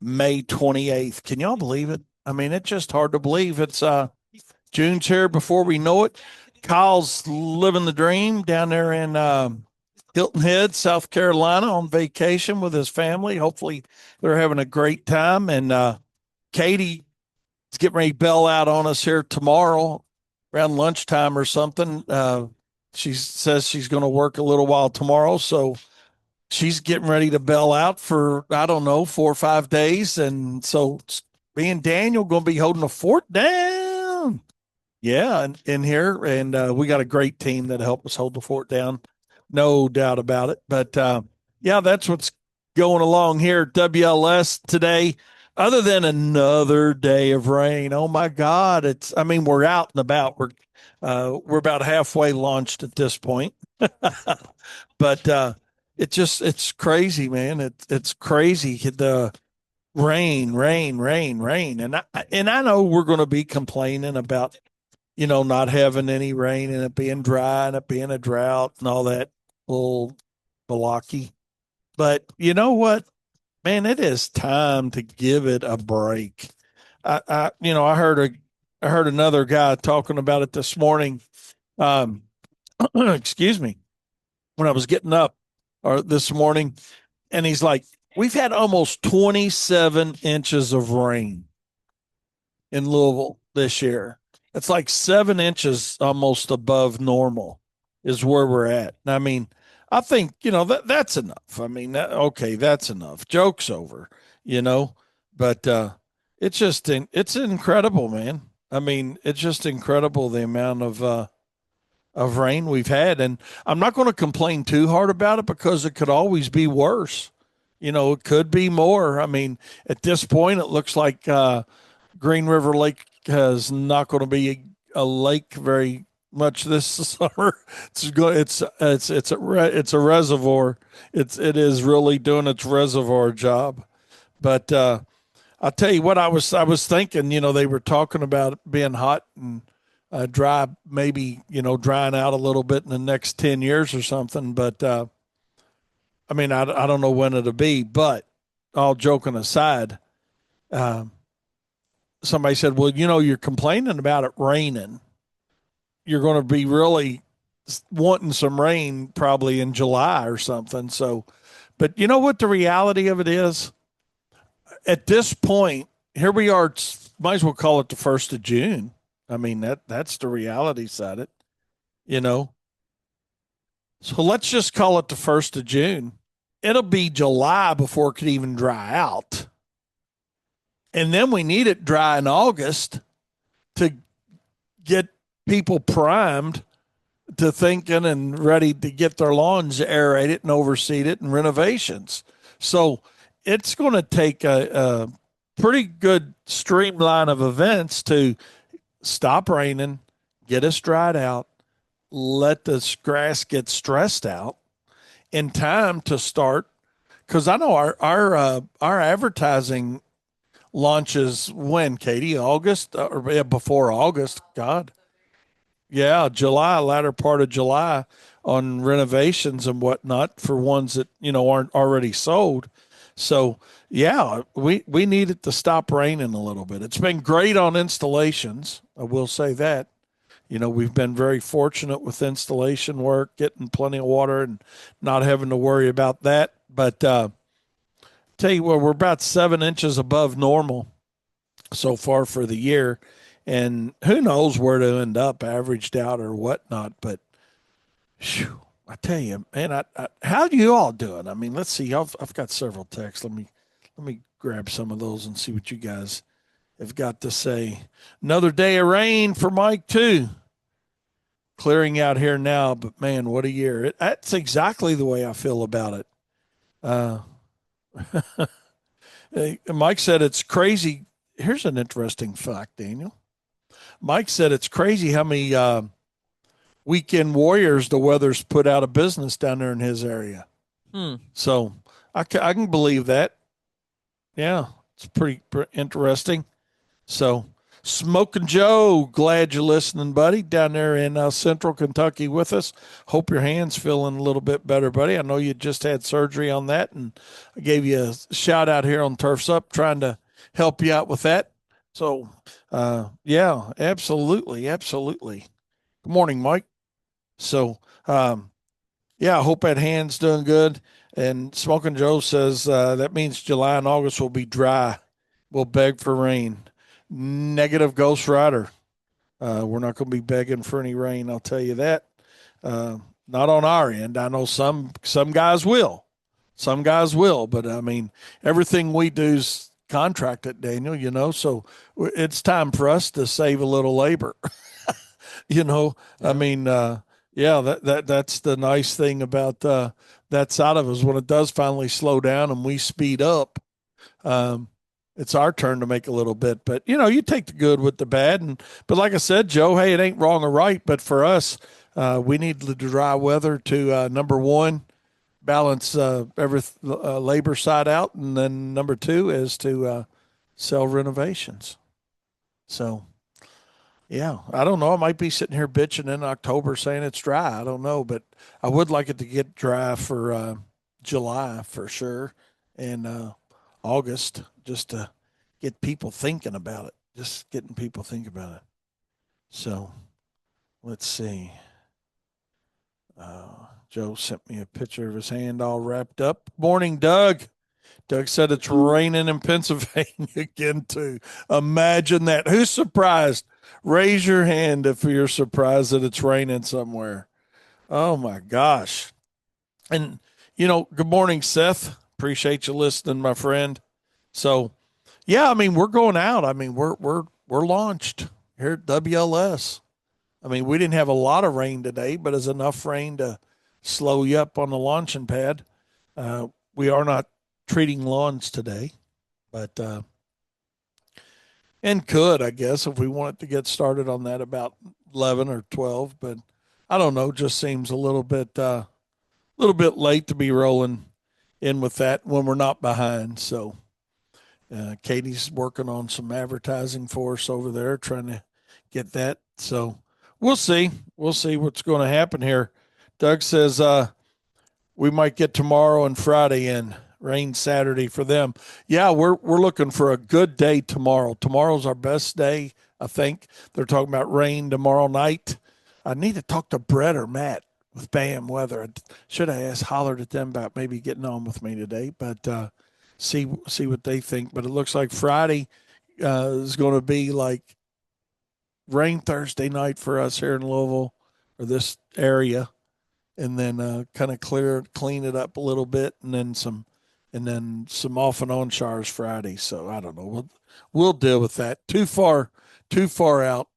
May 28th. Can y'all believe it? I mean, it's just hard to believe. It's June's here before we know it. Kyle's living the dream down there in Hilton Head, South Carolina, on vacation with his family. Hopefully, they're having a great time. And Katie is getting ready to bail out on us here tomorrow around lunchtime or something. She says she's going to work a little while tomorrow, so she's getting ready to bail out for I don't know 4 or 5 days, and so me and Daniel going to be holding the fort down. Yeah, in here, and we got a great team that helped us hold the fort down, no doubt about it. But yeah, that's what's going along here at WLS today. Other than another day of rain, oh my God! It's I mean we're out and about. We're about halfway launched at this point, but it's crazy, man. It's crazy the rain, and I know we're going to be complaining about not having any rain and it being dry and it being a drought and all that little malarkey. But you know what, man, it is time to give it a break. I heard another guy talking about it this morning. Um, excuse me, when I was getting up or this morning, and he's like, "We've had almost 27 inches of rain in Louisville this year. It's like 7 inches almost above normal is where we're at." And I mean, I think, that's enough. I mean, okay, that's enough. Joke's over, you know, but it's incredible, man. I mean, it's just incredible the amount of rain we've had. And I'm not going to complain too hard about it because it could always be worse. It could be more. I mean, at this point, it looks like Green River Lake is not going to be a lake very much this summer. It's a reservoir. It is really doing its reservoir job. But I'll tell you what I was thinking. They were talking about it being hot and dry, maybe drying out a little bit in the next 10 years or something. But I mean, I don't know when it'll be. But all joking aside, um, somebody said, well, you're complaining about it raining. You're going to be really wanting some rain probably in July or something. So, but you know what the reality of it is? At this point, here we are, might as well call it the 1st of June. I mean, that's the reality side of it, you know. So let's just call it the 1st of June. It'll be July before it could even dry out. And then we need it dry in August to get people primed to thinking and ready to get their lawns aerated and overseeded and renovations. So it's going to take a pretty good streamline of events to stop raining, get us dried out, let this grass get stressed out in time to start. Because I know our advertising launches when, Katie? August or before August? God, yeah, July, latter part of July on renovations and whatnot for ones that, aren't already sold. So, yeah, we need it to stop raining a little bit. It's been great on installations. I will say that. We've been very fortunate with installation work, getting plenty of water and not having to worry about that. But tell you what, we're about 7 inches above normal so far for the year. And who knows where to end up, averaged out or whatnot. But whew, I tell you, man, how you all doing? I mean, let's see. I've got several texts. Let me grab some of those and see what you guys have got to say. Another day of rain for Mike too. Clearing out here now, but man, what a year! That's exactly the way I feel about it. Uh, Mike said it's crazy. Here's an interesting fact, Daniel. Mike said it's crazy how many weekend warriors the weather's put out of business down there in his area. Hmm. So I can believe that. Yeah, it's pretty interesting. So Smoking Joe, glad you're listening, buddy, down there in Central Kentucky with us. Hope your hand's feeling a little bit better, buddy. I know you just had surgery on that, and I gave you a shout out here on Turfs Up, trying to help you out with that. So, yeah, absolutely, absolutely. Good morning, Mike. So, yeah, I hope that hand's doing good. And Smoking Joe says that means July and August will be dry. We'll beg for rain. Negative Ghost Rider. We're not going to be begging for any rain. I'll tell you that. Not on our end. I know some guys will. Some guys will, but I mean, everything we do's contracted, Daniel. So it's time for us to save a little labor. I Yeah. mean, yeah, that's the nice thing about that side of us. When it does finally slow down and we speed up, um, it's our turn to make a little bit. But you take the good with the bad, but like I said, Joe, hey, it ain't wrong or right. But for us, we need the dry weather to number one, balance every labor side out, and then number two is to sell renovations. So yeah, I don't know. I might be sitting here bitching in October saying it's dry. I don't know, but I would like it to get dry for July for sure, and August, just to get people thinking about it. Just getting people thinking about it. So let's see. Joe sent me a picture of his hand all wrapped up. Morning, Doug. Doug said it's raining in Pennsylvania again, too. Imagine that. Who's surprised? Raise your hand if you're surprised that it's raining somewhere. Oh, my gosh. And, good morning, Seth. Appreciate you listening, my friend. So, yeah, I mean, we're going out. I mean, we're launched here at WLS. I mean, we didn't have a lot of rain today, but it's enough rain to slow you up on the launching pad. We are not treating lawns today, but and could, I guess, if we wanted to get started on that about 11 or 12. But I don't know. Just seems a little bit late to be rolling in with that when we're not behind. So Katie's working on some advertising for us over there, trying to get that. So we'll see. We'll see what's going to happen here. Doug says we might get tomorrow and Friday in. Rain Saturday for them. Yeah, we're looking for a good day tomorrow. Tomorrow's our best day, I think. They're talking about rain tomorrow night. I need to talk to Brett or Matt with BAM Weather. I should have hollered at them about maybe getting on with me today, but see what they think. But it looks like Friday is going to be like rain Thursday night for us here in Louisville or this area, and then kind of clean it up a little bit, and then some off and on showers Friday. So I don't know. We'll deal with that. Too far out.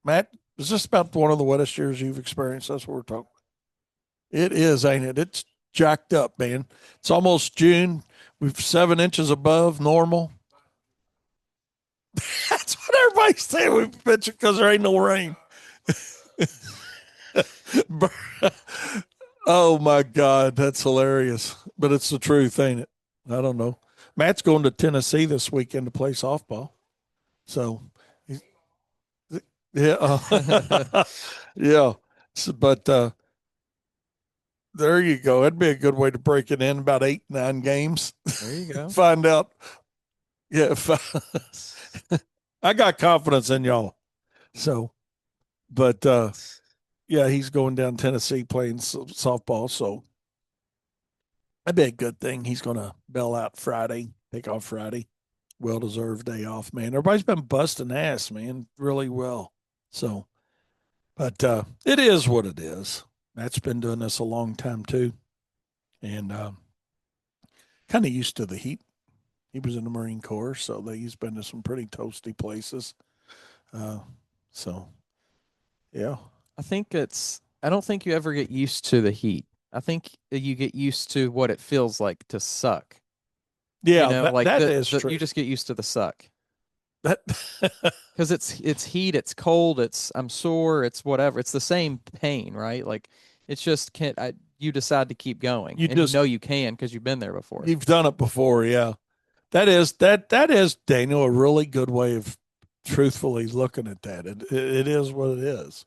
Matt, is this about one of the wettest years you've experienced? That's what we're talking. It is, ain't it? It's jacked up, man. It's almost June. We've 7 inches above normal. That's what everybody's saying. We bitch because there ain't no rain. Oh my God, that's hilarious. But it's the truth, ain't it? I don't know. Matt's going to Tennessee this weekend to play softball. So, yeah, yeah. So, but there you go. That'd be a good way to break it in about 8, 9 games. There you go. Find out. Yeah, I got confidence in y'all. So, but yeah, he's going down Tennessee playing softball. So that'd be a good thing. He's going to bail out Friday, take off Friday. Well deserved day off, man. Everybody's been busting ass, man, really well. So, but it is what it is. Matt's been doing this a long time too, and kind of used to the heat. He was in the Marine Corps, so he's been to some pretty toasty places. Uh, so, yeah, I don't think you ever get used to the heat. I think you get used to what it feels like to suck. yeah, that Like that is you true. just get used to the suck. That Because it's heat, it's cold, I'm sore, it's whatever. It's the same pain, right? Like it's just can't you decide to keep going, you and just you can because you've been there before. you've done it before, yeah. That is Daniel a really good way of truthfully looking at that. It is what it is.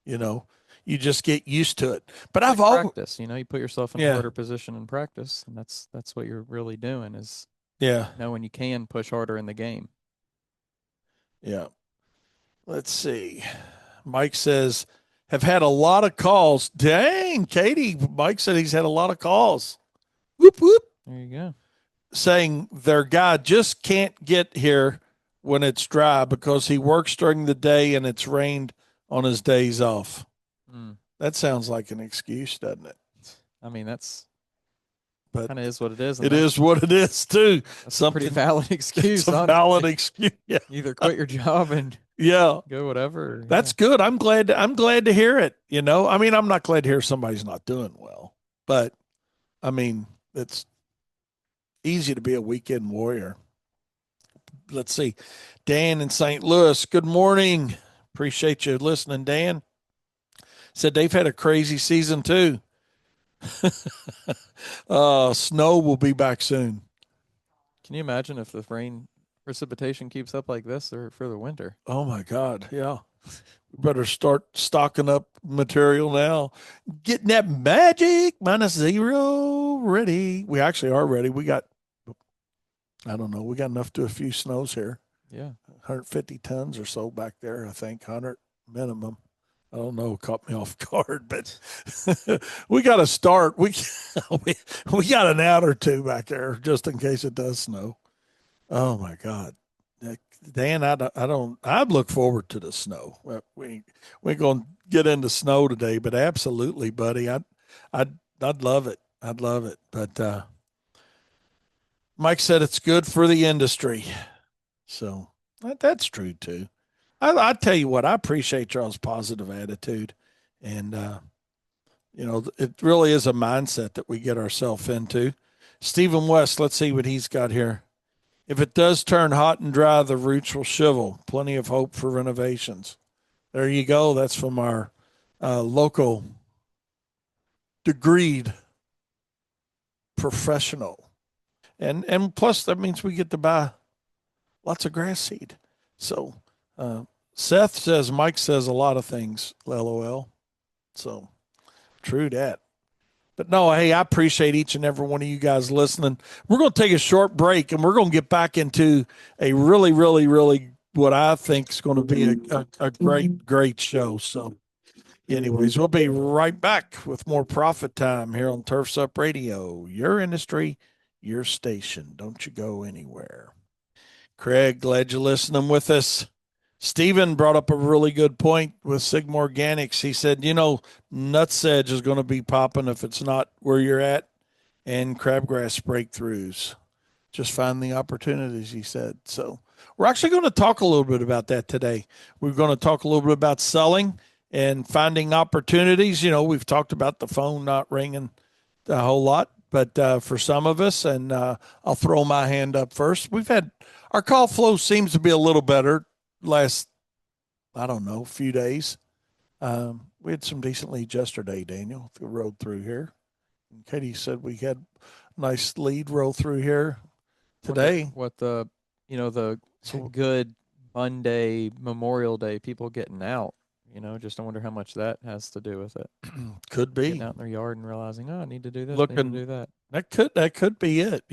You know, you just get used to it. But It's I've like always, practice, you put yourself in a yeah, harder position in practice, and that's what you're really doing is yeah, knowing you can push harder in the game. yeah. Let's see. Mike says, have had a lot of calls. Dang, Katie. Mike said he's had a lot of calls. Whoop, whoop. There you go. Saying their guy just can't get here when it's dry because he works during the day and it's rained on his days off. Mm. That sounds like an excuse, doesn't it? I mean, that's But kind of is what it is, and it is what it is, too. that's a pretty Something valid that's excuse, a valid honestly. excuse. Yeah. You either quit your job and Yeah. go whatever. Yeah. That's good. I'm glad to hear it. I mean, I'm not glad to hear somebody's not doing well, but I mean, it's easy to be a weekend warrior. Let's see. Dan in St. Louis. Good morning. Appreciate you listening, Dan. Said they've had a crazy season too. Snow will be back soon. Can you imagine if the rain precipitation keeps up like this or for the winter? Oh my God. Yeah. We better start stocking up material now. Getting that magic -0 ready. We actually are ready. I don't know, we got enough to a few snows here. Yeah. 150 tons or so back there, I think, 100 minimum. I don't know, caught me off guard, but we got to start. we we got an out or two back there just in case it does snow. Oh my God, Dan, I look forward to the snow. We ain't gonna get into snow today, but absolutely, buddy, I'd love it. I'd love it. But Mike said it's good for the industry, so that's true too. I tell you what, I appreciate y'all's positive attitude, and it really is a mindset that we get ourselves into. Stephen West, let's see what he's got here. If it does turn hot and dry, the roots will shrivel. Plenty of hope for renovations. There you go. That's from our local degreed professional, and plus that means we get to buy lots of grass seed. So Seth says Mike says a lot of things. LOL. So true that. But no, hey, I appreciate each and every one of you guys listening. We're going to take a short break and we're going to get back into a really, really, really what I think is going to be a great, great show. So, anyways, we'll be right back with more Profit Time here on Turfs Up Radio. Your industry, your station. Don't you go anywhere. Craig, glad you're listening with us. Stephen brought up a really good point with Sigma Organics. He said, nutsedge is going to be popping if it's not where you're at, and crabgrass breakthroughs. Just find the opportunities, he said. So we're actually going to talk a little bit about that today. We're going to talk a little bit about selling and finding opportunities. We've talked about the phone not ringing a whole lot, but for some of us, and I'll throw my hand up first. Our call flow seems to be a little better last, I don't know, few days. We had some decent leads yesterday, Daniel, that rode through here. And Katie said we had a nice lead roll through here today. What the So good Monday, Memorial Day, people getting out. Just I wonder how much that has to do with it. could Getting be out in their yard and realizing, oh, I need to do this, I need to looking do that. that could be it.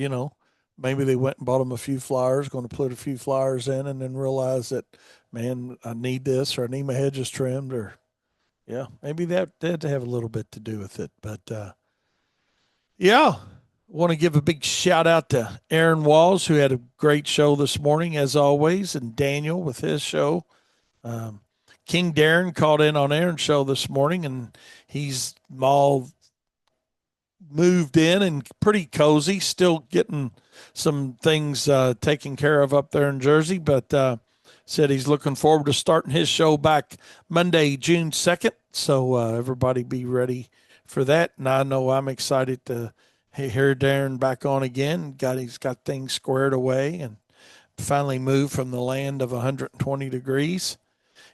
Maybe they went and bought them a few flowers, going to put a few flowers in, and then realize that, man, I need this, or I need my hedges trimmed, or yeah, maybe that did have a little bit to do with it. But yeah, want to give a big shout out to Aaron Walls, who had a great show this morning, as always, and Daniel with his show. Um, King Darren called in on Aaron's show this morning, and he's all moved in and pretty cozy, still getting some things taken care of up there in Jersey, but said he's looking forward to starting his show back Monday, June 2nd. So everybody be ready for that. And I know I'm excited to hear Darren back on again. He's got things squared away and finally moved from the land of 120 degrees.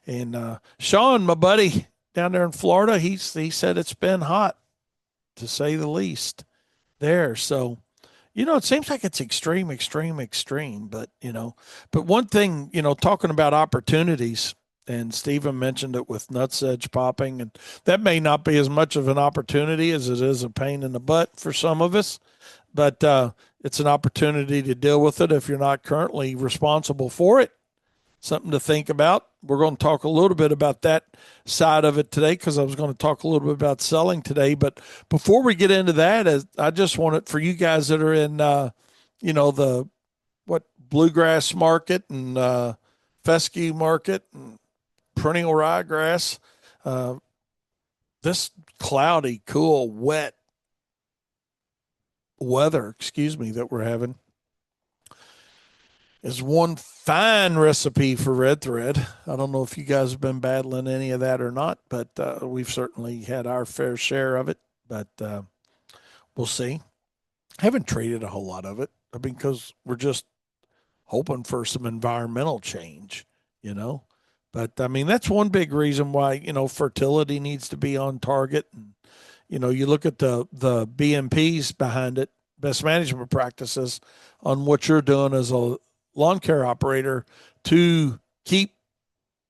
And Sean, my buddy down there in Florida, he said it's been hot, to say the least, there. So, It seems like it's extreme, extreme, extreme. But one thing, talking about opportunities, and Stephen mentioned it with nutsedge popping, and that may not be as much of an opportunity as it is a pain in the butt for some of us, but it's an opportunity to deal with it if you're not currently responsible for it. Something to think about. We're going to talk a little bit about that side of it today because I was going to talk a little bit about selling today. But before we get into that, I just want it for you guys that are in, the what bluegrass market and fescue market and perennial ryegrass. Uh, this cloudy, cool, wet weather, excuse me, that we're having is one fine recipe for red thread. I don't know if you guys have been battling any of that or not, but we've certainly had our fair share of it. But we'll see. Haven't traded a whole lot of it. I mean, because we're just hoping for some environmental change, you know. But I mean, that's one big reason why fertility needs to be on target. And you look at the BMPs behind it, best management practices, on what you're doing as a lawn care operator to keep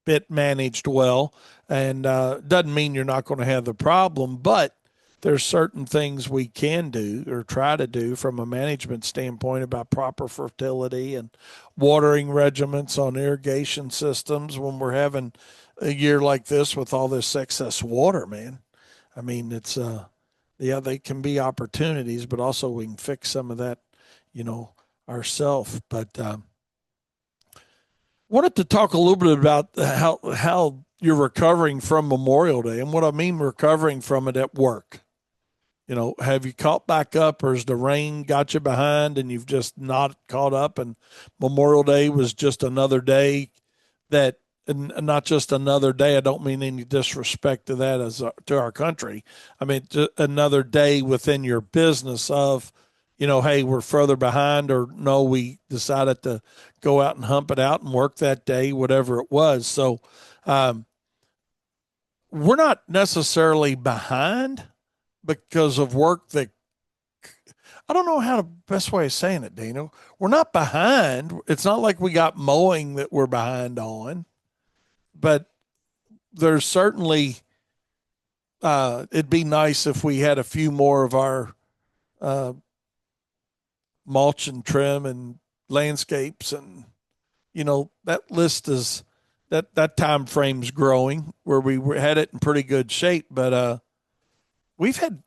it managed well. And doesn't mean you're not going to have the problem, but there's certain things we can do or try to do from a management standpoint about proper fertility and watering regimens on irrigation systems when we're having a year like this with all this excess water, man. I mean, it's yeah, they can be opportunities, but also we can fix some of that, you know, ourselves. But wanted to talk a little bit about how you're recovering from Memorial Day, and what I mean recovering from it at work. Have you caught back up, or has the rain got you behind and you've just not caught up? And Memorial Day was just another day that, and not just another day. I don't mean any disrespect to that to our country. I mean, another day within your business of, hey, we're further behind, or no, we decided to go out and hump it out and work that day, whatever it was. So, um, we're not necessarily behind because of work that I don't know how the best way of saying it, Daniel. We're not behind. It's not like we got mowing that we're behind on, but there's certainly it'd be nice if we had a few more of our uh, mulch and trim and landscapes, and that list is that time frame's growing where we had it in pretty good shape, but we've had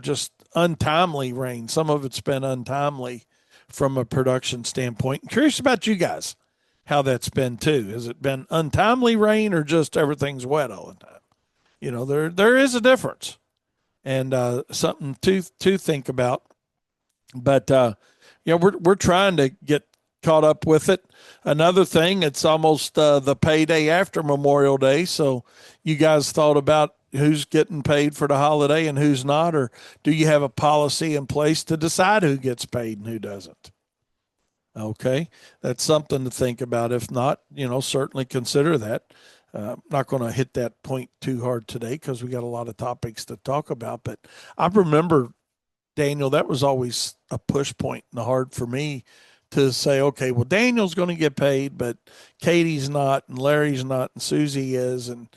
just untimely rain. Some of it's been untimely from a production standpoint. I'm curious about you guys, how that's been too. Has it been untimely rain or just everything's wet all the time? There is a difference, and something to think about. But we're trying to get caught up with it. Another thing, it's almost the payday after Memorial Day, so you guys thought about who's getting paid for the holiday and who's not, or do you have a policy in place to decide who gets paid and who doesn't? Okay, that's something to think about. If not, certainly consider that. I'm not going to hit that point too hard today because we got a lot of topics to talk about. But I remember, Daniel, that was always a push point and hard for me to say, okay, well, Daniel's going to get paid, but Katie's not, and Larry's not, and Susie is, and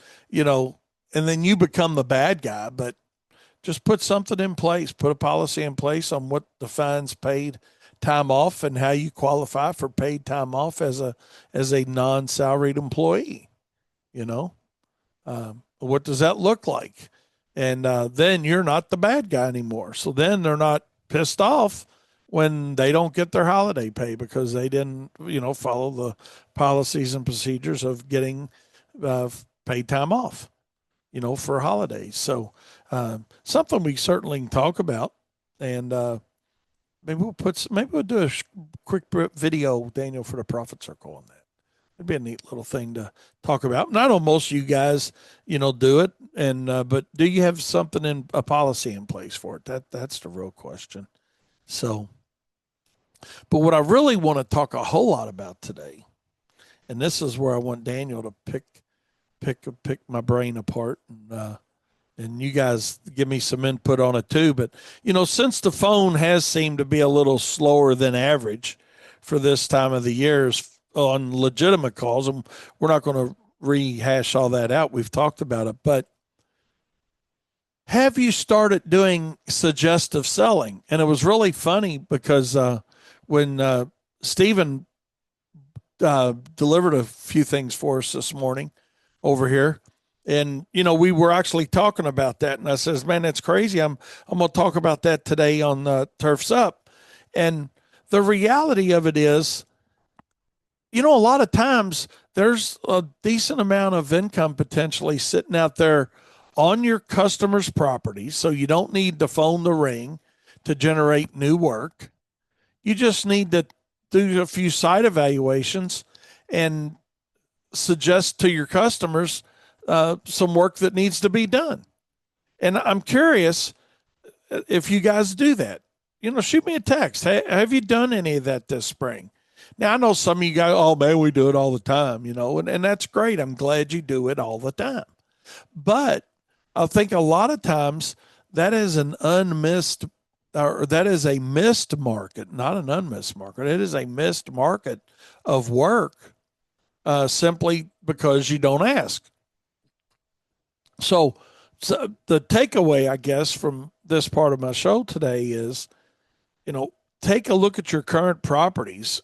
then you become the bad guy. But just put something in place, put a policy in place on what defines paid time off and how you qualify for paid time off as a non-salaried employee. You know, what does that look like? And then you're not the bad guy anymore. So then they're not pissed off when they don't get their holiday pay because they didn't, follow the policies and procedures of getting paid time off, for holidays. So something we certainly can talk about, and maybe we'll do a quick video, Daniel, for the Profit Circle on that. It'd be a neat little thing to talk about. And I know most of you guys, do it, and but do you have something in a policy in place for it? That's the real question. So, but what I really want to talk a whole lot about today, and this is where I want Daniel to pick my brain apart and and you guys give me some input on it too. But, since the phone has seemed to be a little slower than average for this time of the year on legitimate calls, and we're not going to rehash all that out. We've talked about it. But have you started doing suggestive selling? And it was really funny because when Stephen delivered a few things for us this morning over here. And we were actually talking about that, and I says, "Man, that's crazy. I'm going to talk about that today on Turfs Up." And the reality of it is, a lot of times there's a decent amount of income potentially sitting out there on your customers' property, so you don't need to phone the ring to generate new work. You just need to do a few site evaluations and suggest to your customers some work that needs to be done. And I'm curious if you guys do that. Shoot me a text. Hey, have you done any of that this spring? Now, I know some of you guys, oh man, we do it all the time, and that's great. I'm glad you do it all the time. But I think a lot of times that is an unmissed, or that is a missed market, not an unmissed market. It is a missed market of work simply because you don't ask. So the takeaway, I guess, from this part of my show today is, take a look at your current properties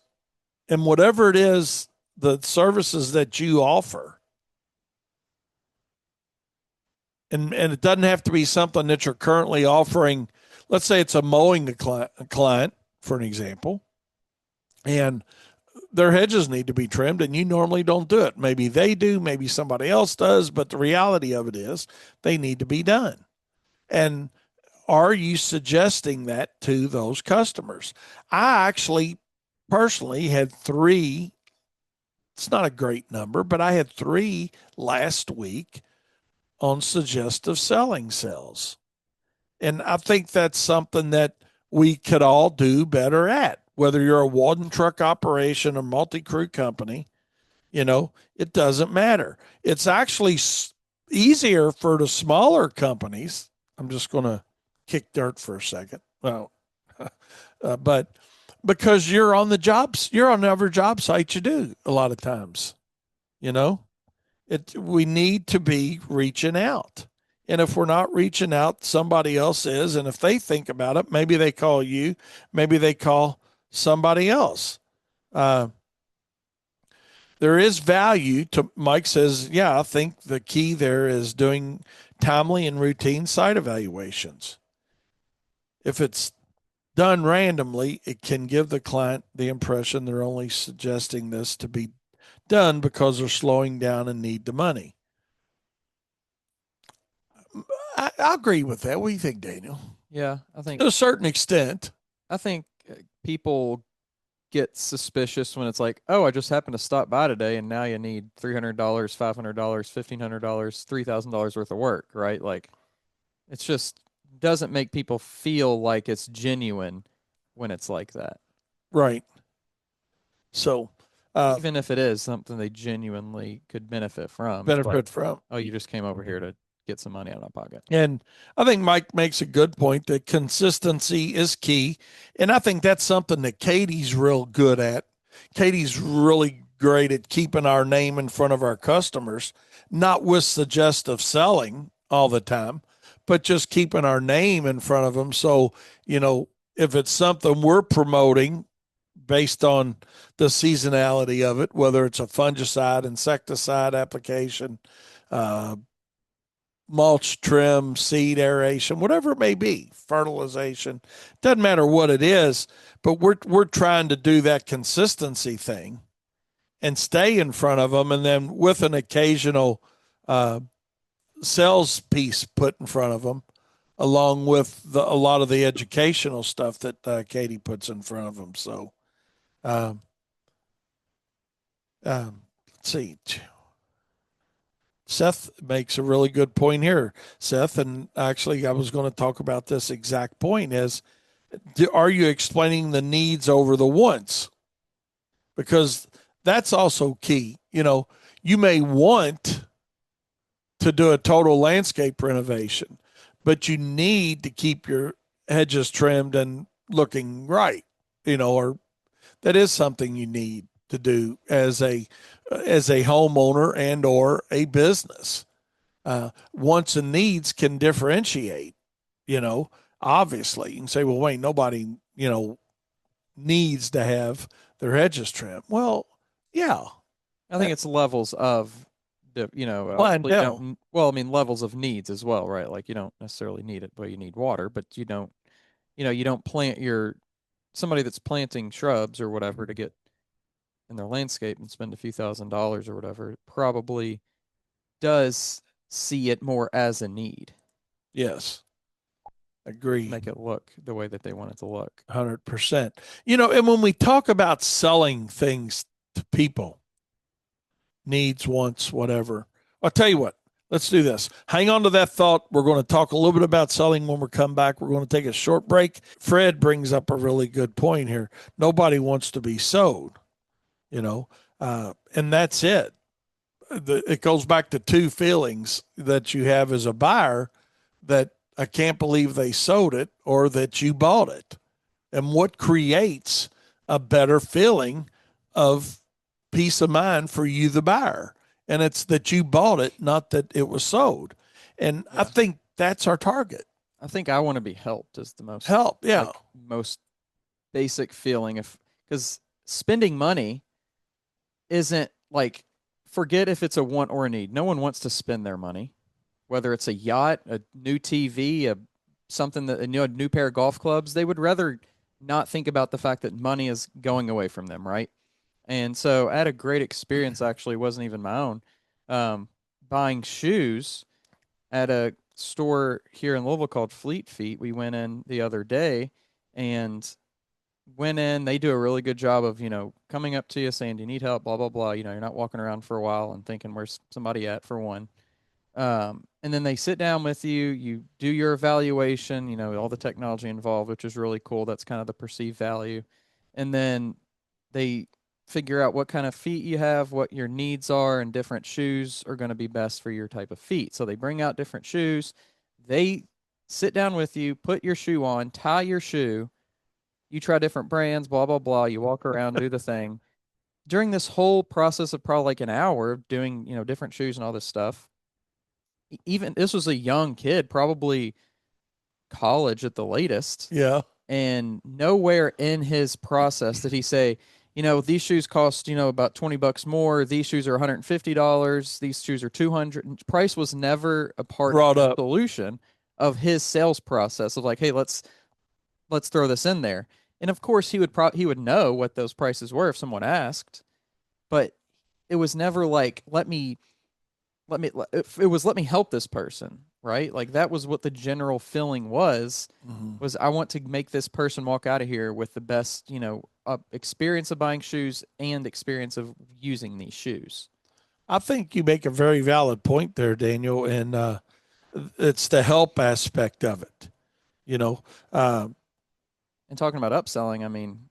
and whatever it is, the services that you offer. And it doesn't have to be something that you're currently offering. Let's say it's a mowing client, for an example, and their hedges need to be trimmed and you normally don't do it. Maybe they do, maybe somebody else does, but the reality of it is they need to be done. And are you suggesting that to those customers? I actually personally had three. It's not a great number, but I had three last week on suggestive selling sales. And I think that's something that we could all do better at. Whether you're a Walden truck operation or multi-crew company, it doesn't matter. It's actually easier for the smaller companies. I'm just going to kick dirt for a second. Well, but because you're on the jobs, you're on every job site you do a lot of times, you know, we need to be reaching out. And if we're not reaching out, somebody else is. And if they think about it, maybe they call you, maybe they call somebody else. There is value to, Mike says, yeah, I think the key there is doing timely and routine site evaluations. If it's done randomly, it can give the client the impression they're only suggesting this to be done because they're slowing down and need the money. I agree with that. What do you think, Daniel? Yeah, I think To a certain extent. I think people get suspicious when it's like, oh, I just happened to stop by today, and now you need $300, $500, $1,500, $3,000 worth of work, right? Like, it's just doesn't make people feel like it's genuine when it's like that. Right. So, Even if it is something they genuinely could benefit from, it's like, benefit from. oh, you just came over here to get some money out of my pocket. And I think Mike makes a good point that consistency is key. And I think that's something that Katie's real good at. Katie's really great at keeping our name in front of our customers, not with suggestive selling all the time, but just keeping our name in front of them. So, if it's something we're promoting based on the seasonality of it, whether it's a fungicide, insecticide application, mulch, trim, seed aeration, whatever it may be, fertilization, doesn't matter what it is, but we're trying to do that consistency thing and stay in front of them, and then with an occasional sales piece put in front of them, along with a lot of the educational stuff that Katie puts in front of them. So, um, let's see. Seth makes a really good point here, Seth. And actually, I was going to talk about this exact point is, are you explaining the needs over the wants? Because that's also key. You may want to do a total landscape renovation, but you need to keep your hedges trimmed and looking right, or that is something you need to do as a homeowner and or a business. Wants and needs can differentiate, you know. Obviously, you can say, well, wait, nobody, needs to have their hedges trimmed. Well, yeah, I think that, it's levels of well, obviously you no, don't, well, I mean, levels of needs as well, right? Like you don't necessarily need it, but you need water, but you don't plant your somebody that's planting shrubs or whatever to get in their landscape and spend a few $1,000s or whatever probably does see it more as a need yes, to agree, make it look the way that they want it to look. 100%. And when we talk about selling things to people, needs, wants, whatever, I'll tell you what. Let's do this. Hang on to that thought. We're going to talk a little bit about selling when we come back. We're going to take a short break. Fred brings up a really good point here. Nobody wants to be sold, you know, and that's it. It goes back to two feelings that you have as a buyer, that I can't believe they sold it or that you bought it. And what creates a better feeling of peace of mind for you, the buyer? And it's that you bought it, not that it was sold. And I Yeah. think that's our target. I think I want to be helped is the most Help. Yeah. like most basic feeling if because spending money isn't like forget if it's a want or a need. No one wants to spend their money, whether it's a yacht, a new TV, a something that a new pair of golf clubs. They would rather not think about the fact that money is going away from them, right? And so I had a great experience. Actually, it wasn't even my own. Um, Buying shoes at a store here in Louisville called Fleet Feet. We went in the other day and went in. They do a really good job of, coming up to you saying, do you need help? Blah, blah, blah. You're not walking around for a while and thinking, where's somebody at for one? And then they sit down with you, you do your evaluation, all the technology involved, which is really cool. That's kind of the perceived value. And then they figure out what kind of feet you have, what your needs are, and different shoes are going to be best for your type of feet. So they bring out different shoes. They sit down with you, put your shoe on, tie your shoe. You try different brands, blah, blah, blah. You walk around, do the thing. During this whole process of probably like an hour of doing, different shoes and all this stuff, even this was a young kid, probably college at the latest, Yeah. and nowhere in his process did he say, these shoes cost, about $20 more. These shoes are $150. These shoes are 200. Price was never a part of Brought the up. solution of his sales process of like, hey, let's throw this in there. And of course, he would know what those prices were if someone asked, but it was never like, it was let me help this person, right? Like that was what the general feeling Mhm. was I want to make this person walk out of here with the best, experience of buying shoes and experience of using these shoes. I think you make a very valid point there, Daniel. And it's the help aspect of it. You know, uh, And talking about upselling, I mean,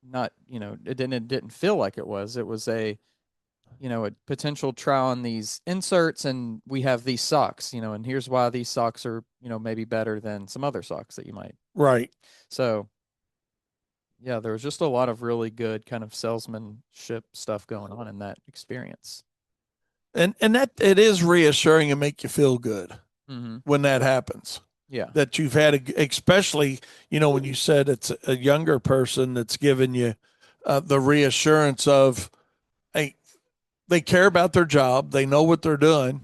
not, it didn't feel like it was. It was a potential try on these inserts and we have these socks, and here's why these socks are, maybe better than some other socks that you might. right. So yeah, there was just a lot of really good kind of salesmanship stuff going on in that experience. And that it is reassuring and make you feel good Mm-hmm. when that happens. Yeah. That you've had, especially when you said it's a younger person that's given you the reassurance of, hey, they care about their job, they know what they're doing,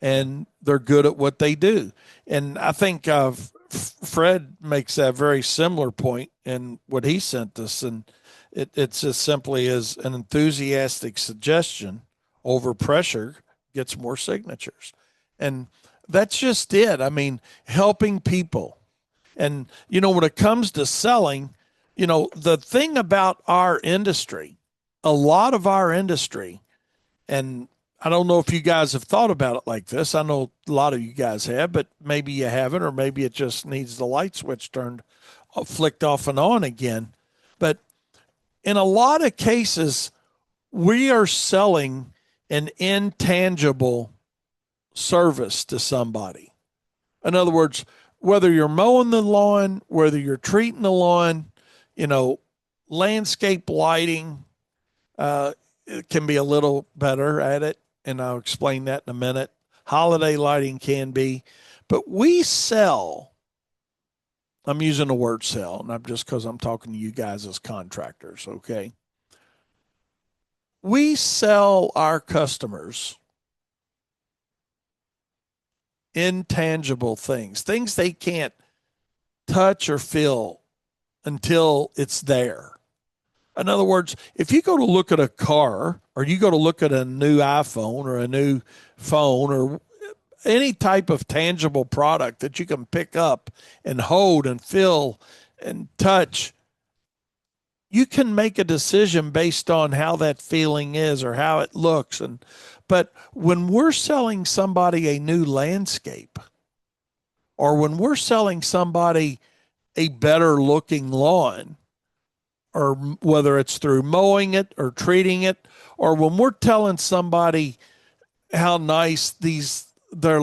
Yeah. and they're good at what they do. And I think Fred makes that very similar point in what he sent us, and it's as simply as an enthusiastic suggestion over pressure gets more signatures, and that's just it. I mean, helping people, and when it comes to selling, the thing about our industry, a lot of our industry, and I don't know if you guys have thought about it like this. I know a lot of you guys have, but maybe you haven't, or maybe it just needs the light switch turned, flicked off and on again. But in a lot of cases, we are selling an intangible service to somebody. In other words, whether you're mowing the lawn, whether you're treating the lawn, you know, landscape lighting, it can be a little better at it. And I'll explain that in a minute. Holiday lighting can be, but we sell, I'm using the word sell, not just because I'm talking to you guys as contractors, okay? We sell our customers intangible things, things they can't touch or feel until it's there. In other words, if you go to look at a car or you go to look at a new iPhone or a new phone or any type of tangible product that you can pick up and hold and feel and touch, you can make a decision based on how that feeling is or how it looks. And but when we're selling somebody a new landscape or when we're selling somebody a better looking lawn, or whether it's through mowing it or treating it, or when we're telling somebody how nice their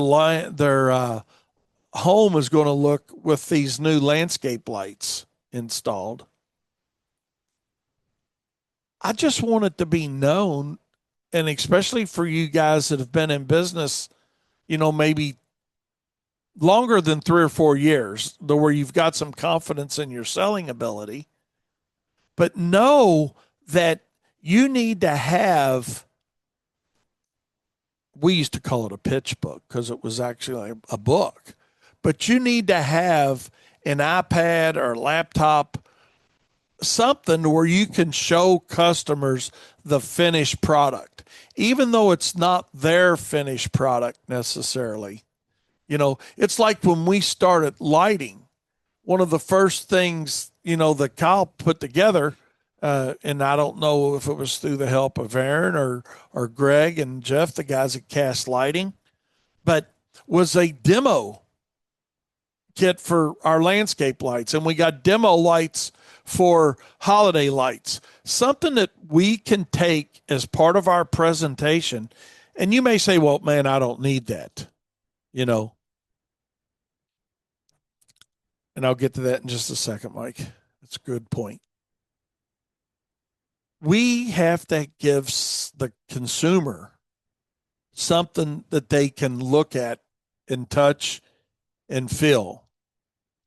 home is going to look with these new landscape lights installed. I just want it to be known, and especially for you guys that have been in business, maybe longer than 3 or 4 years, where you've got some confidence in your selling ability, but know that you need to have, we used to call it a pitch book because it was actually a book, but you need to have an iPad or laptop, something where you can show customers the finished product, even though it's not their finished product necessarily. It's like when we started lighting, one of the first things, that Kyle put together, and I don't know if it was through the help of Aaron or Greg and Jeff, the guys at Cast Lighting, but was a demo kit for our landscape lights. And we got demo lights for holiday lights, something that we can take as part of our presentation. And you may say, well, man, I don't need that, you know, and I'll get to that in just a second, Mike. That's a good point. We have to give the consumer something that they can look at and touch and feel.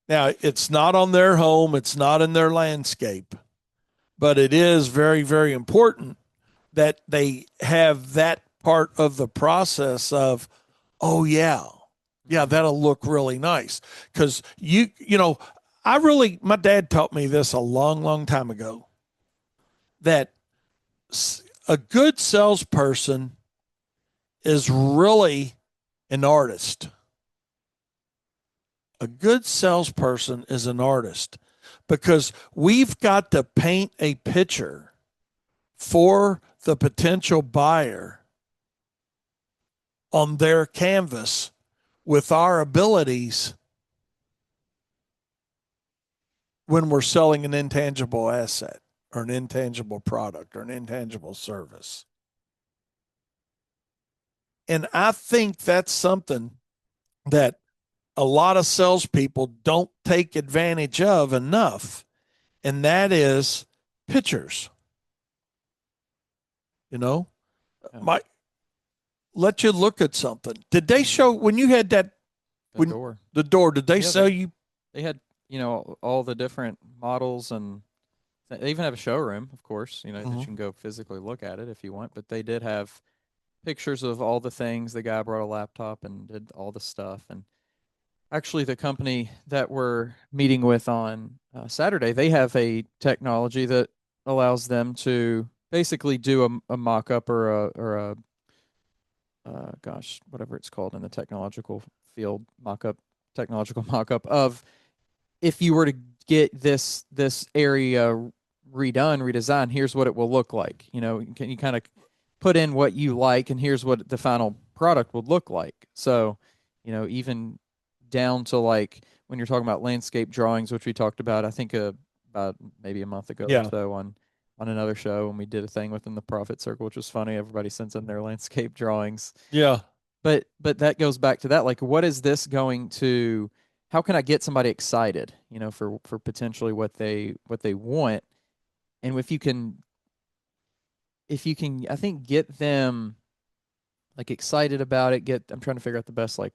Now, it's not on their home, it's not in their landscape, but it is very, very important that they have that part of the process of, oh, yeah, yeah, that'll look really nice. Because my dad taught me this a long, long time ago that a good salesperson is really an artist. A good salesperson is an artist because we've got to paint a picture for the potential buyer on their canvas with our abilities when we're selling an intangible asset or an intangible product or an intangible service. And I think that's something that a lot of salespeople don't take advantage of enough, and that is pictures. You know, Yeah. might let you look at something. Did they show when you had that The when door. the door? Did they Yeah, sell you? they had, all the different models, and they even have a showroom, of course, that you Mhm. can go physically look at it if you want, but they did have pictures of all the things. The guy brought a laptop and did all the stuff. And actually, the company that we're meeting with on Saturday, they have a technology that allows them to basically do a mock-up or a whatever it's called in the technological field, mock-up, technological mock-up of, if you were to get this area redesigned, here's what it will look like. Can you kind of put in what you like, and here's what the final product would look like. So, even down to like when you're talking about landscape drawings, which we talked about, I think about maybe a month ago or Yeah, so on another show, and we did a thing within the profit circle, which was funny. Everybody sends in their landscape drawings. yeah. but that goes back to that. Like, what is this going to? How can I get somebody excited? You know, for potentially what they want, and if you can, I think get them like excited about it. Get I'm trying to figure out the best like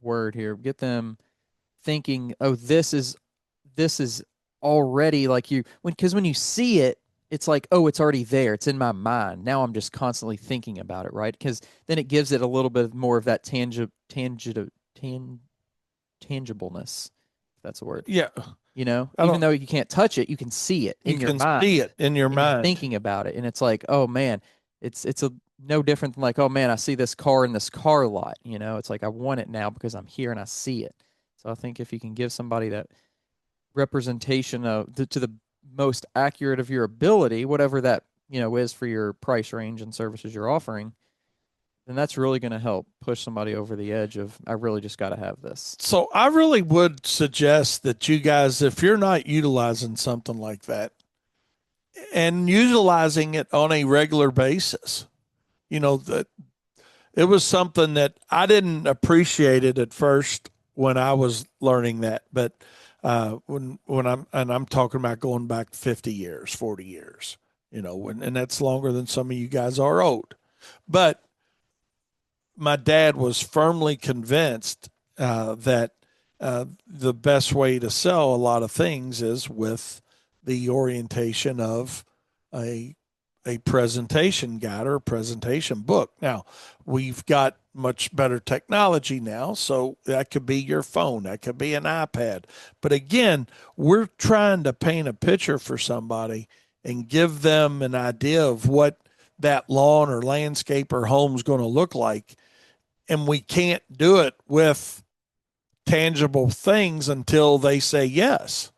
word here. Get them thinking, oh, this is already like you when because when you see it, it's like, oh, it's already there. It's in my mind. Now I'm just constantly thinking about it, right? Because then it gives it a little bit more of that tangibleness, if that's a word. Yeah. You know, I even don't, though you can't touch it, you can see it you in your can see mind it in your and you're mind. thinking about it. And it's like, oh man, it's a no different than like, oh man, I see this car in this car lot. You know, it's like I want it now because I'm here and I see it. So I think if you can give somebody that representation of to the most accurate of your ability, whatever that is for your price range and services you're offering, then that's really going to help push somebody over the edge of I really just got to have this. So I really would suggest that you guys, if you're not utilizing something like that and utilizing it on a regular basis, that it was something that I didn't appreciate it at first when I was learning that, but I'm talking about going back 50 years, 40 years, and that's longer than some of you guys are old. But my dad was firmly convinced that the best way to sell a lot of things is with the orientation of a a presentation guide or a presentation book. Now, we've got much better technology now, so that could be your phone, that could be an iPad. But again, we're trying to paint a picture for somebody and give them an idea of what that lawn or landscape or home's going to look like. And we can't do it with tangible things until they say yes.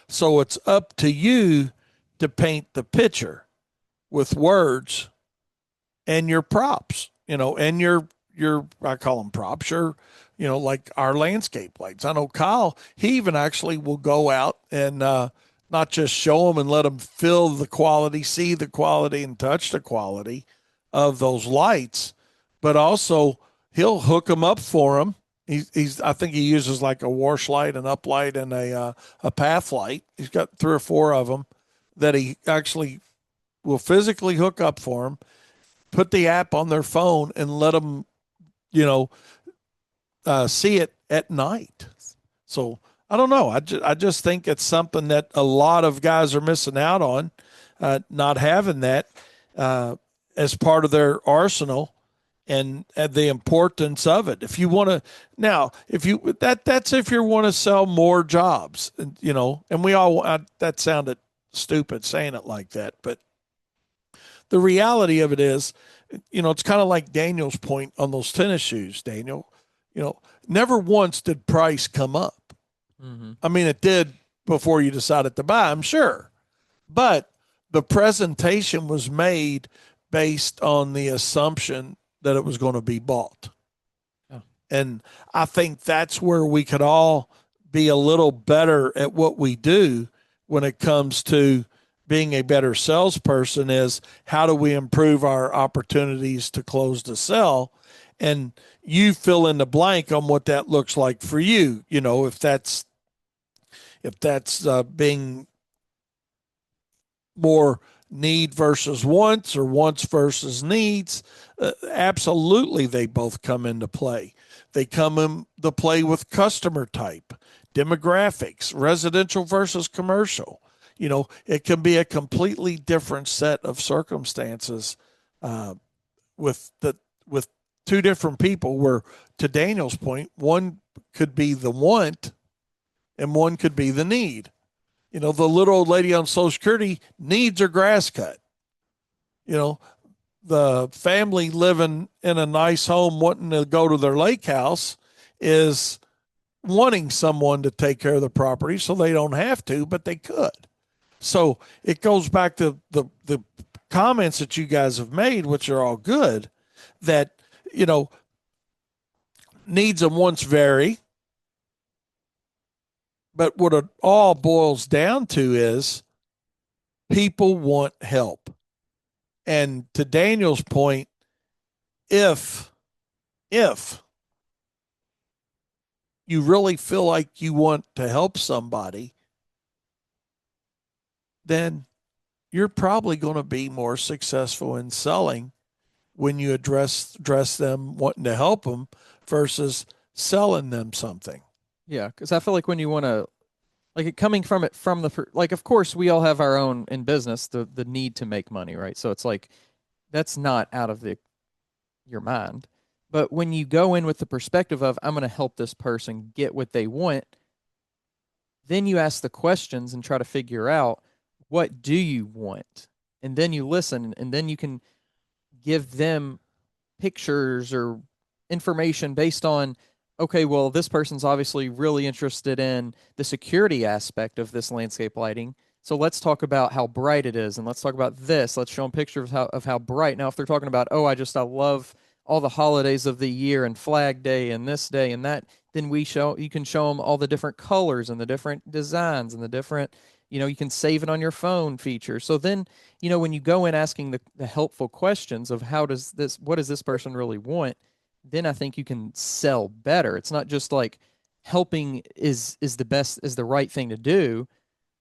So it's up to you to paint the picture with words and your props, and your I call them props, like our landscape lights. I know Kyle, he even actually will go out and not just show them and let them feel the quality, see the quality, and touch the quality of those lights, but also he'll hook them up for them. He's I think he uses like a wash light, an uplight, and a path light. He's got three or four of them that he actually will physically hook up for them, put the app on their phone, and let them, you know, see it at night. So I don't know. I just think it's something that a lot of guys are missing out on, not having that as part of their arsenal, and the importance of it. If you want to now, if you that's if you want to sell more jobs, and we all that sounded stupid saying it like that, but the reality of it is, it's kind of like Daniel's point on those tennis shoes, Daniel. Never once did price come up. Mm-hmm. I mean, it did before you decided to buy, I'm sure. But the presentation was made based on the assumption that it was going to be bought. Oh. And I think that's where we could all be a little better at what we do when it comes to being a better salesperson is how do we improve our opportunities to close the sell, and you fill in the blank on what that looks like for you. If that's being more need versus wants or wants versus needs, absolutely they both come into play. They come into play with customer type, demographics, residential versus commercial. It can be a completely different set of circumstances uh, with two different people. Where, to Daniel's point, one could be the want and one could be the need. The little old lady on Social Security needs her grass cut. You know, the family living in a nice home wanting to go to their lake house is wanting someone to take care of the property so they don't have to, but they could. So it goes back to the comments that you guys have made, which are all good, that, needs and wants vary. But what it all boils down to is people want help. And to Daniel's point, if if you really feel like you want to help somebody, then you're probably going to be more successful in selling when you address them wanting to help them versus selling them something. Yeah, because I feel like when you want to, like it coming from it from like, of course we all have our own in business the need to make money, right? So it's like that's not out of the your mind. But when you go in with the perspective of I'm going to help this person get what they want, then you ask the questions and try to figure out what do you want? And then you listen and then you can give them pictures or information based on okay, well, this person's obviously really interested in the security aspect of this landscape lighting. So let's talk about how bright it is and let's talk about this. Let's show them pictures of how bright. Now, if they're talking about, oh, I love all the holidays of the year and Flag Day and this day and that, then you can show them all the different colors and the different designs and the different, you can save it on your phone feature. So then, when you go in asking the helpful questions of what does this person really want, then I think you can sell better. It's not just like helping is the right thing to do.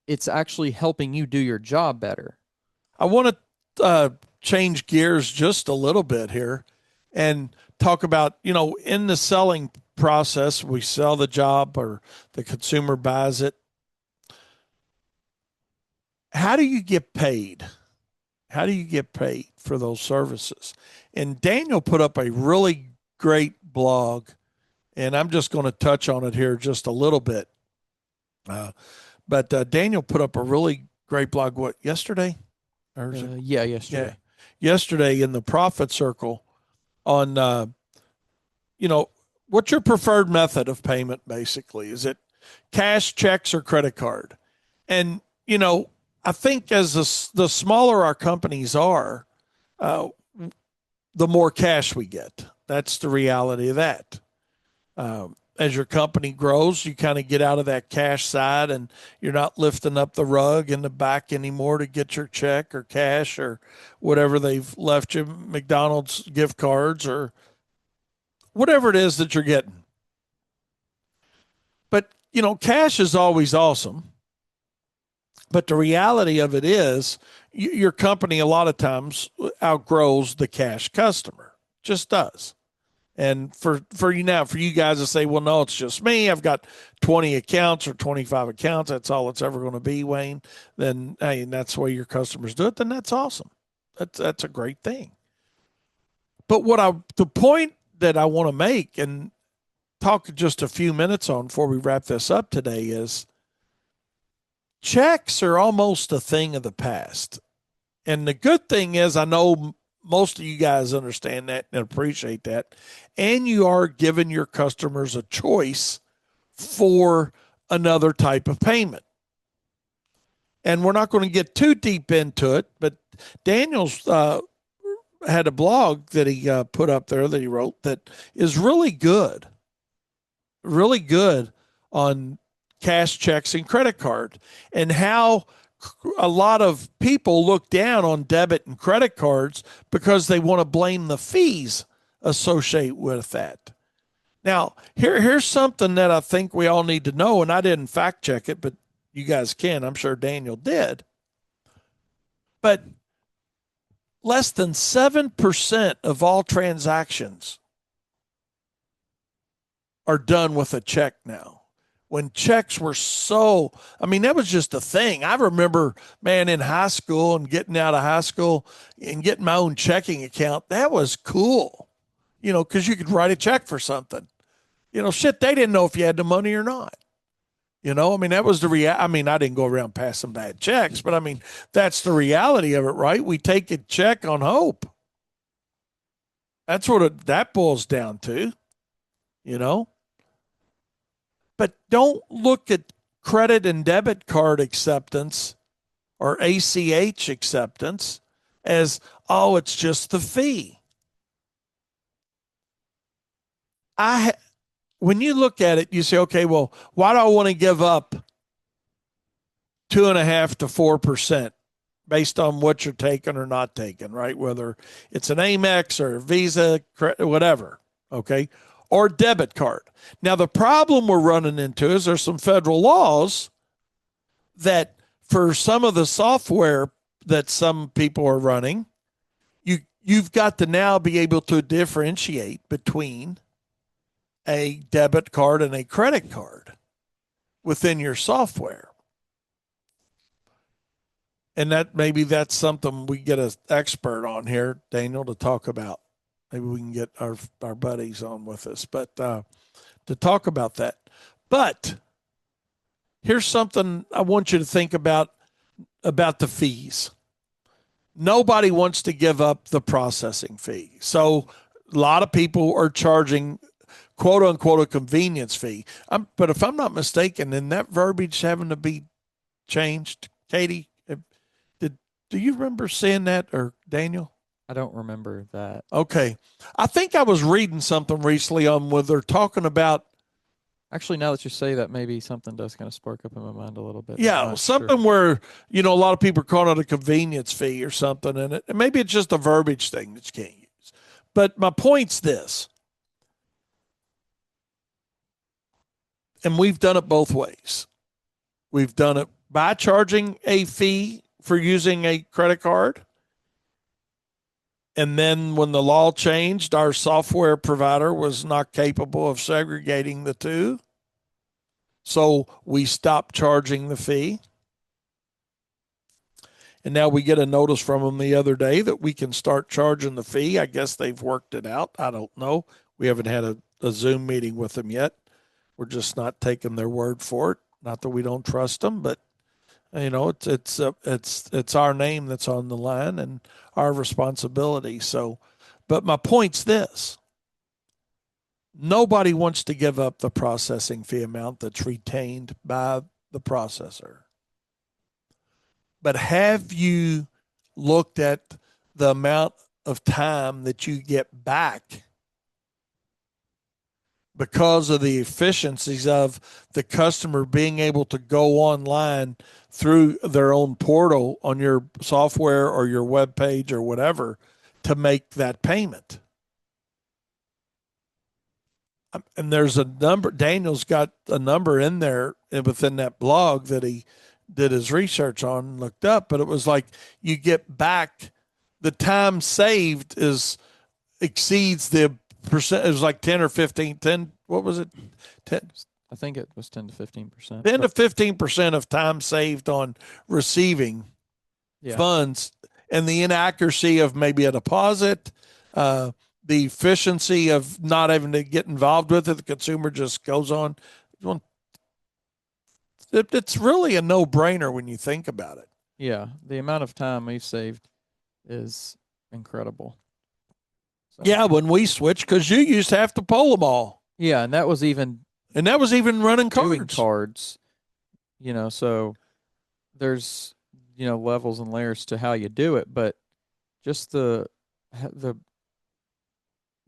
It's actually helping you do your job better. I want to change gears just a little bit here and talk about, in the selling process, we sell the job or the consumer buys it. How do you get paid? How do you get paid for those services? And Daniel put up a really great blog, and I'm just going to touch on it here just a little bit. But Daniel put up a really great blog, what, yesterday? Yeah, Yeah, yesterday. yesterday in the Profit Circle on, what's your preferred method of payment, basically? Is it cash, checks, or credit card? And, I think as the smaller our companies are, uh, the more cash we get. That's the reality of that. As your company grows, you kind of get out of that cash side and you're not lifting up the rug in the back anymore to get your check or cash or whatever they've left you, McDonald's gift cards or whatever it is that you're getting. But, cash is always awesome. But the reality of it is, your company a lot of times outgrows the cash customer, just does. And for you guys to say, well, no, it's just me. I've got 20 accounts or 25 accounts. That's all it's ever going to be, Wayne. Then, hey, and that's the way your customers do it. Then that's awesome. That's a great thing. But the point that I want to make and talk just a few minutes on before we wrap this up today is checks are almost a thing of the past. And the good thing is, I know most of you guys understand that and appreciate that. And you are giving your customers a choice for another type of payment. And we're not going to get too deep into it, but Daniel's had a blog that he put up there that he wrote that is really good on cash, checks, and credit card, and how a lot of people look down on debit and credit cards because they want to blame the fees associated with that. Now, here's something that I think we all need to know, and I didn't fact check it, but you guys can. I'm sure Daniel did. But less than 7% of all transactions are done with a check now. When checks were that was just a thing. I remember, man, in high school and getting out of high school and getting my own checking account. That was cool, because you could write a check for something. Shit, they didn't know if you had the money or not. That was I didn't go around passing bad checks, but that's the reality of it, right? We take a check on hope. That's what that boils down to, you know? But don't look at credit and debit card acceptance or ACH acceptance as, oh, it's just the fee. When you look at it, you say, okay, well, why do I want to give up 2.5 to 4% based on what you're taking or not taking, right? Whether it's an Amex or a Visa, whatever. okay, or debit card. Now, the problem we're running into is there's some federal laws that for some of the software that some people are running, you've got to now be able to differentiate between a debit card and a credit card within your software. And that maybe that's something we get an expert on here, Daniel, to talk about. Maybe we can get our buddies on with us, but to talk about that. But here's something I want you to think about the fees. Nobody wants to give up the processing fee. So a lot of people are charging quote unquote a convenience fee. But if I'm not mistaken, then that verbiage having to be changed. Katie, did do you remember seeing that, or Daniel? I don't remember that. Okay, I think I was reading something recently on where they're talking about, Actually, now that you say that, maybe something does kind of spark up in my mind a little bit. I'm yeah, not sure. something where a lot of people are calling it a convenience fee or something, and maybe it's just a verbiage thing that you can't use. But my point's this, and we've done it both ways. We've done it by charging a fee for using a credit card. And then when the law changed, our software provider was not capable of segregating the two. So we stopped charging the fee. And now we get a notice from them the other day that we can start charging the fee. I guess they've worked it out. I don't know. We haven't had a Zoom meeting with them yet. We're just not taking their word for it. Not that we don't trust them, but it's our name that's on the line and our responsibility. So, but my point's this: nobody wants to give up the processing fee amount that's retained by the processor. But have you looked at the amount of time that you get back because of the efficiencies of the customer being able to go online through their own portal on your software or your web page or whatever to make that payment? And there's a number, Daniel's got a number in there within that blog that he did his research on and looked up, but it was like you get back the time saved is exceeds the percent. It was like 10 or 15, 10. What was it? 10, I think it was 10 to 15%. 10 to 15% of time saved on receiving Yeah. funds, and the inaccuracy of maybe a deposit, the efficiency of not having to get involved with it. The consumer just goes on. It's really a no brainer when you think about it. Yeah. The amount of time we've saved is incredible. So, Yeah, when we switched, because you used to have to pull them all. yeah. And that was even And that was even running doing cards. cards, so there's, levels and layers to how you do it, but just the the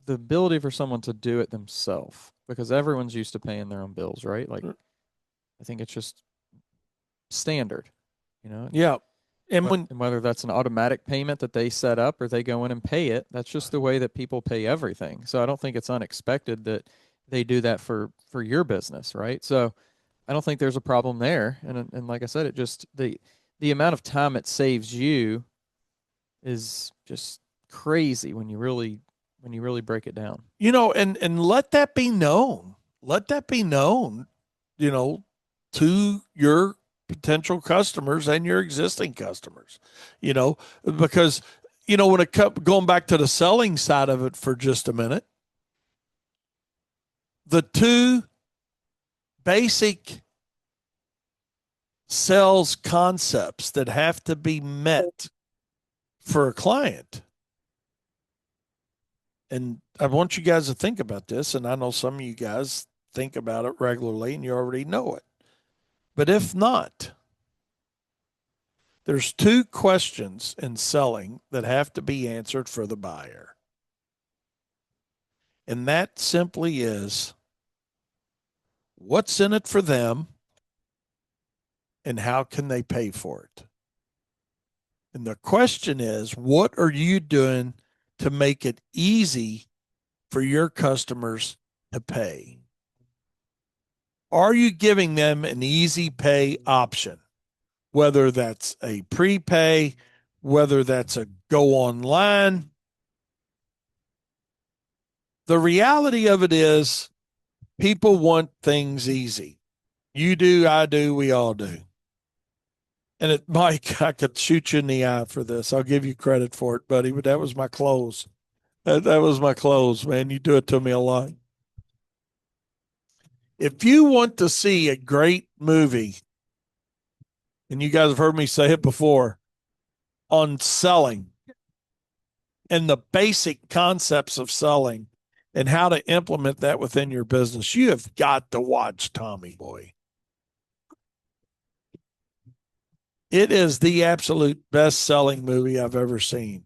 ability for someone to do it themselves, because everyone's used to paying their own bills, right? Like, I think it's just standard, you know. Yeah. And when And whether that's an automatic payment that they set up or they go in and pay it, that's just the way that people pay everything. So I don't think it's unexpected that they do that for your business, right? So I don't think there's a problem there. And like I said, it just the amount of time it saves you is just crazy when you really break it down. and let that be known. Let that be known, you know, to your potential customers and your existing customers, because, when it comes going back to the selling side of it for just a minute, the two basic sales concepts that have to be met for a client. And I want you guys to think about this. And I know some of you guys think about it regularly and you already know it. But if not, there's two questions in selling that have to be answered for the buyer. And that simply is, what's in it for them and how can they pay for it? And the question is, what are you doing to make it easy for your customers to pay? Are you giving them an easy pay option? Whether that's a prepay, whether that's a go online. The reality of it is people want things easy. You do, I do, we all do. And it, Mike, I could shoot you in the eye for this. I'll give you credit for it, buddy, but that was my clothes. That was my clothes, man. You do it to me a lot. If you want to see a great movie, and you guys have heard me say it before, on selling and the basic concepts of selling and how to implement that within your business, you have got to watch Tommy Boy. It is the absolute best selling movie I've ever seen.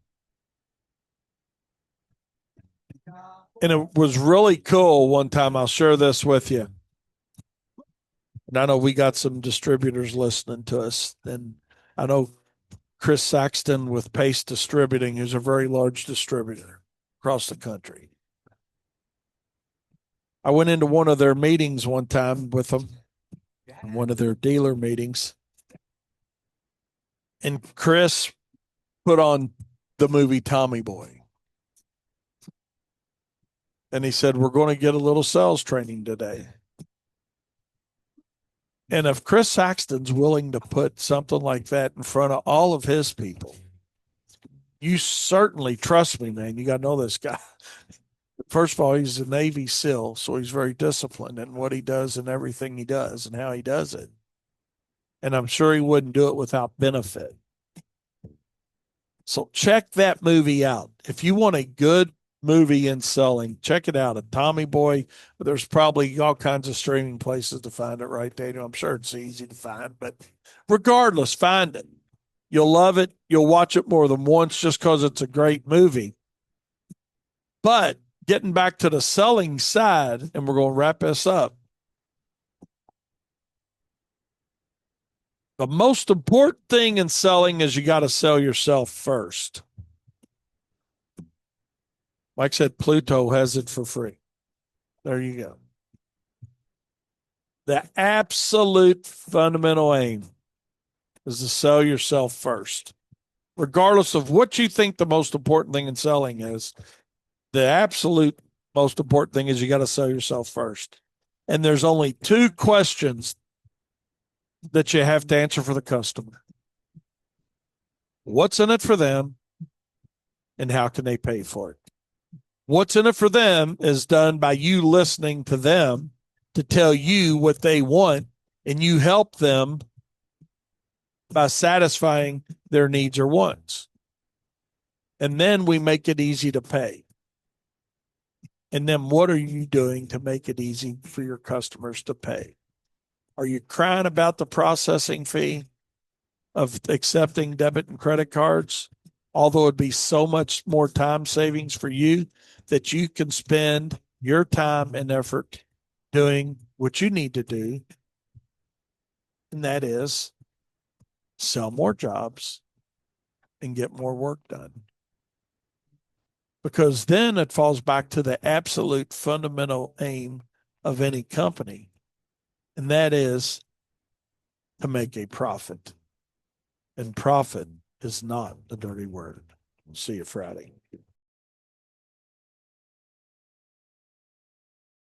And it was really cool one time. I'll share this with you. And I know we got some distributors listening to us. And I know Chris Saxton with Pace Distributing, who's a very large distributor across the country. I went into one of their meetings one time with them, one of their dealer meetings. And Chris put on the movie Tommy Boy. And he said, we're going to get a little sales training today. And if Chris Saxton's willing to put something like that in front of all of his people, you certainly, trust me, man, you got to know this guy. First of all, he's a Navy SEAL, so he's very disciplined in what he does and everything he does and how he does it. And I'm sure he wouldn't do it without benefit. So check that movie out. If you want a good movie in selling, check it out. A Tommy Boy. There's probably all kinds of streaming places to find it, right, Daniel? I'm sure it's easy to find, but regardless, find it. You'll love it. You'll watch it more than once just because it's a great movie. But getting back to the selling side, and we're going to wrap this up. The most important thing in selling is you got to sell yourself first. Like I said, Pluto has it for free. There you go. The absolute fundamental aim is to sell yourself first. Regardless of what you think the most important thing in selling is, the absolute most important thing is you got to sell yourself first. And there's only two questions that you have to answer for the customer. What's in it for them and how can they pay for it? What's in it for them is done by you listening to them to tell you what they want, and you help them by satisfying their needs or wants. And then we make it easy to pay. And then what are you doing to make it easy for your customers to pay? Are you crying about the processing fee of accepting debit and credit cards? Although it'd be so much more time savings for you that you can spend your time and effort doing what you need to do, and that is sell more jobs and get more work done. Because then it falls back to the absolute fundamental aim of any company, and that is to make a profit. And profit is not a dirty word. See you Friday.